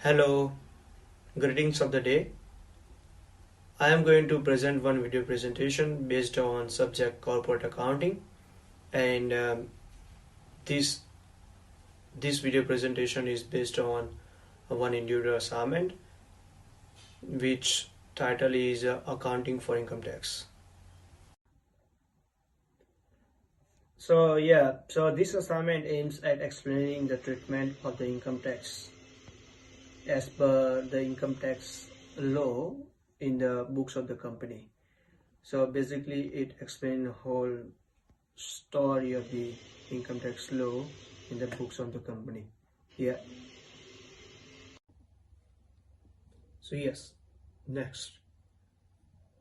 Hello, greetings of the day. I am going to present one video presentation based on subject corporate accounting, and this this video presentation is based on one individual assignment, which title is accounting for income tax. So this assignment aims at explaining the treatment of the income tax as per the income tax law in the books of the company. So basically, it explains the whole story of the income tax law in the books of the company. Yeah. So yes, next.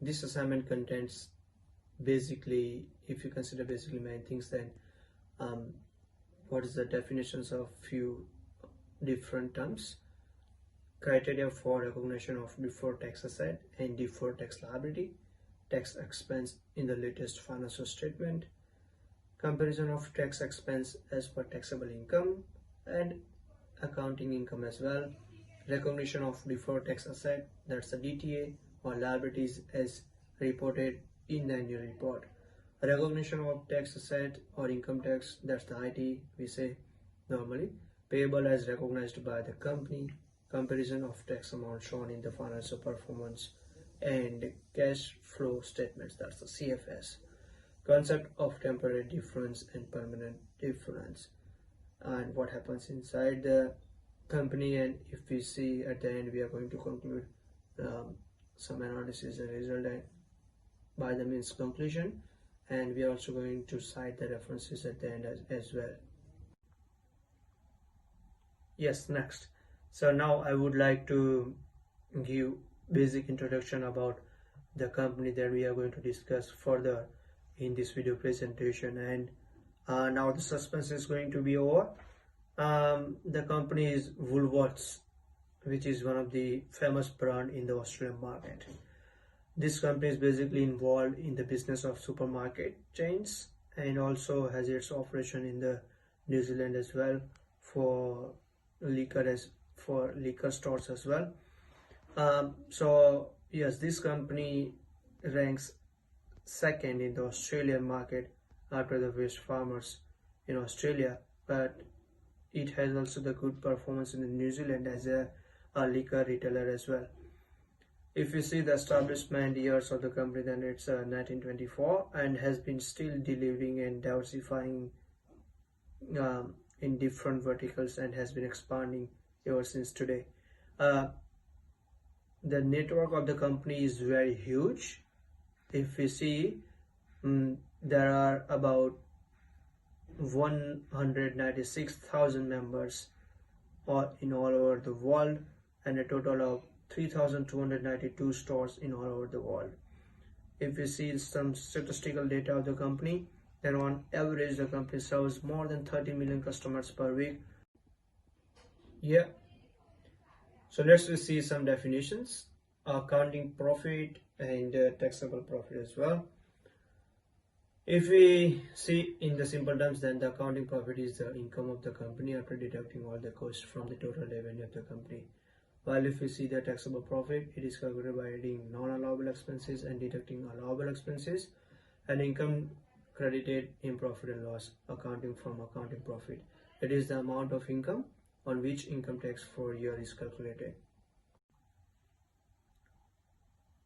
This assignment contains basically, if you consider basically many things, then um, what is the definitions of few different terms, criteria for recognition of deferred tax asset and deferred tax liability, tax expense in the latest financial statement, comparison of tax expense as per taxable income and accounting income as well, recognition of deferred tax asset, that's the DTA, or liabilities as reported in the annual report, recognition of tax asset or income tax, that's the IT we say normally, payable as recognized by the company, comparison of tax amount shown in the financial performance and cash flow statements, that's the CFS, concept of temporary difference and permanent difference, and what happens inside the company. And if we see at the end, we are going to conclude some analysis and result and by the means conclusion, and we are also going to cite the references at the end as well. Yes, next. So now I would like to give basic introduction about the company that we are going to discuss further in this video presentation, and now the suspense is going to be over. The company is Woolworths, which is one of the famous brand in the Australian market. This company is basically involved in the business of supermarket chains and also has its operation in the New Zealand as well for liquor stores as well. So yes, this company ranks second in the Australian market after the Wesfarmers in Australia, but it has also the good performance in the New Zealand as a liquor retailer as well. If you see the establishment years of the company, then it's 1924 and has been still delivering and diversifying in different verticals and has been expanding ever since today. The network of the company is very huge. If we see, there are about 196,000 members in all over the world and a total of 3,292 stores in all over the world. If we see some statistical data of the company, then on average the company serves more than 30 million customers per week. Yeah. So let's see some definitions: accounting profit and taxable profit as well. If we see in the simple terms, then the accounting profit is the income of the company after deducting all the costs from the total revenue of the company. While if we see the taxable profit, it is calculated by adding non-allowable expenses and deducting allowable expenses, and income credited in profit and loss accounting from accounting profit. It is the amount of income on which income tax for a year is calculated.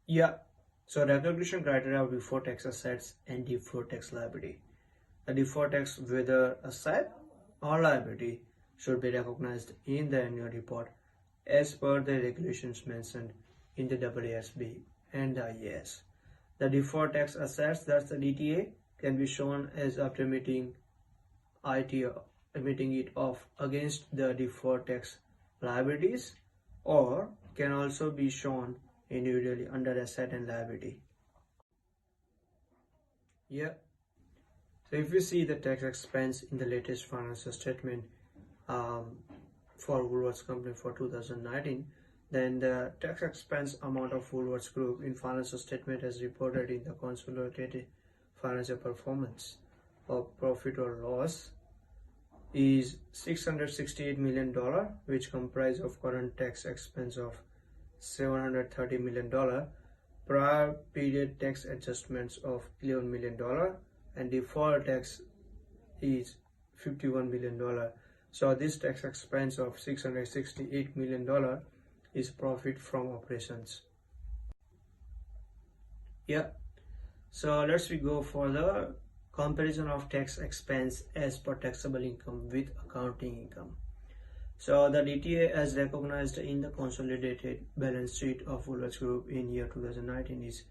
Yeah. So recognition criteria of deferred tax assets and deferred tax liability. A deferred tax, whether asset or liability, should be recognized in the annual report as per the regulations mentioned in the AASB and the IAS. The deferred tax assets, that's the DTA, can be shown as after meeting it off against the deferred tax liabilities, or can also be shown individually under asset and liability. Yeah. So if you see the tax expense in the latest financial statement for Woolworths Company for 2019, then the tax expense amount of Woolworths Group in financial statement as reported in the consolidated financial performance of profit or loss is $668 million, which comprise of current tax expense of $730 million, prior period tax adjustments of $11 million, and deferred tax is $51 million. So this tax expense of $668 million is profit from operations. Yeah, so let's go for the comparison of tax expense as per taxable income with accounting income. So the DTA as recognized in the consolidated balance sheet of Woolworths Group in year 2019 is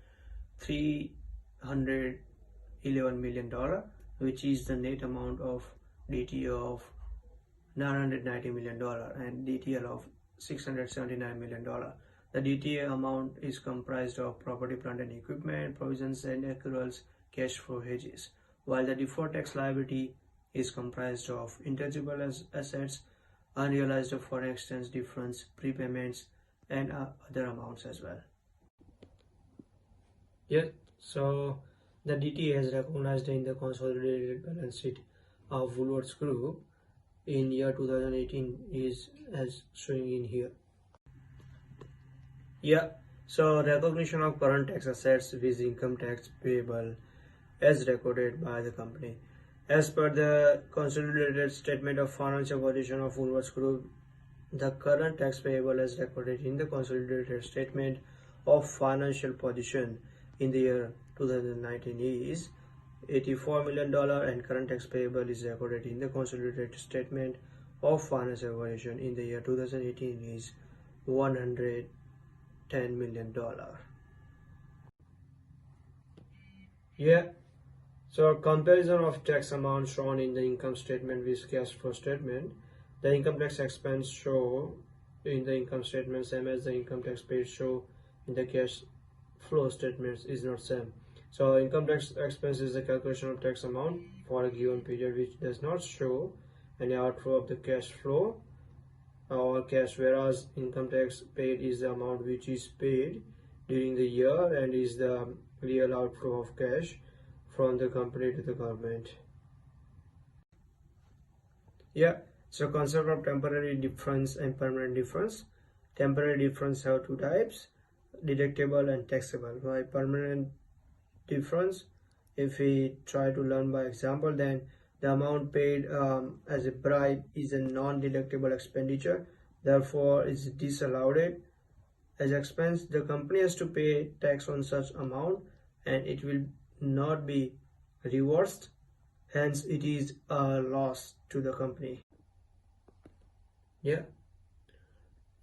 $311 million, which is the net amount of DTA of $990 million and DTL of $679 million. The DTA amount is comprised of property, plant and equipment, provisions and accruals, cash flow hedges, while the deferred tax liability is comprised of intangible assets, unrealized foreign exchange difference, prepayments, and other amounts as well. Yeah, so the DTA is recognized in the consolidated balance sheet of Woolworths Group in year 2018 is as showing in here. Yeah, so recognition of current tax assets with income tax payable as recorded by the company. As per the consolidated statement of financial position of Woolworths Group, the current tax payable as recorded in the consolidated statement of financial position in the year 2019 is $84 million, and current tax payable is recorded in the consolidated statement of financial position in the year 2018 is $110 million. Yeah, so comparison of tax amount shown in the income statement with cash flow statement. The income tax expense show in the income statement same as the income tax paid show in the cash flow statements is not same. So income tax expense is the calculation of tax amount for a given period which does not show any outflow of the cash flow or cash, whereas income tax paid is the amount which is paid during the year and is the real outflow of cash from the company to the government. Yeah, so concept of temporary difference and permanent difference. Temporary difference have two types, deductible and taxable. By permanent difference, if we try to learn by example, then the amount paid as a bribe is a non-deductible expenditure, therefore is disallowed as expense. The company has to pay tax on such amount and it will not be reversed, hence it is a loss to the company. Yeah,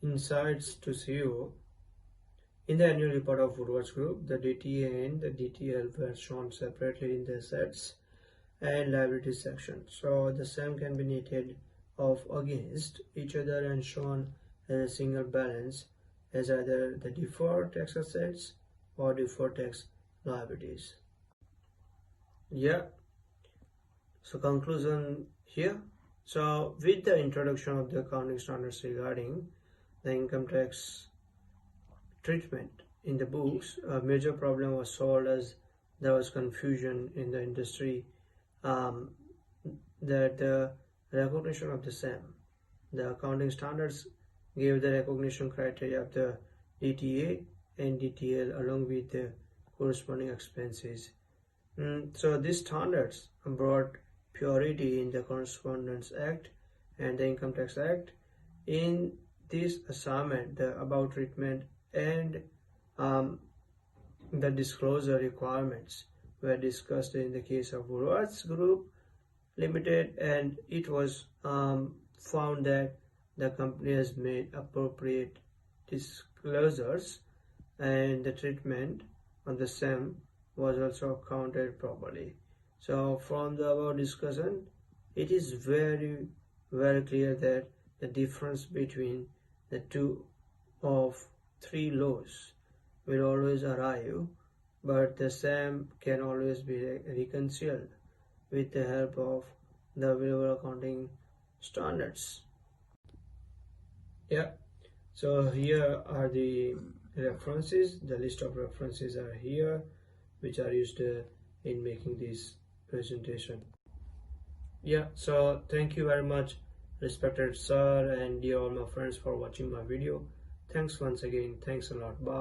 insights to CEO. In the annual report of Woolworths Group, the DTA and the DTL were shown separately in the assets and liabilities section. So the same can be netted off against each other and shown as a single balance as either the deferred tax assets or deferred tax liabilities. Yeah, so conclusion here. So with the introduction of the accounting standards regarding the income tax treatment in the books, a major problem was solved as there was confusion in the industry that the recognition of the same. The accounting standards gave the recognition criteria of the DTA and DTL along with the corresponding expenses. So these standards brought purity in the Correspondence Act and the Income Tax Act. In this assignment, the about treatment and the disclosure requirements were discussed in the case of Woolworths Group Limited, and it was found that the company has made appropriate disclosures and the treatment on the same was also accounted properly. So from the above discussion, it is very clear that the difference between the two of three laws will always arrive, but the same can always be reconciled with the help of the available accounting standards. Yeah, so here are the references. The list of references are here which are used in making this presentation. Yeah, so thank you very much, respected sir, and dear all my friends, for watching my video. Thanks once again. Thanks a lot. Bye.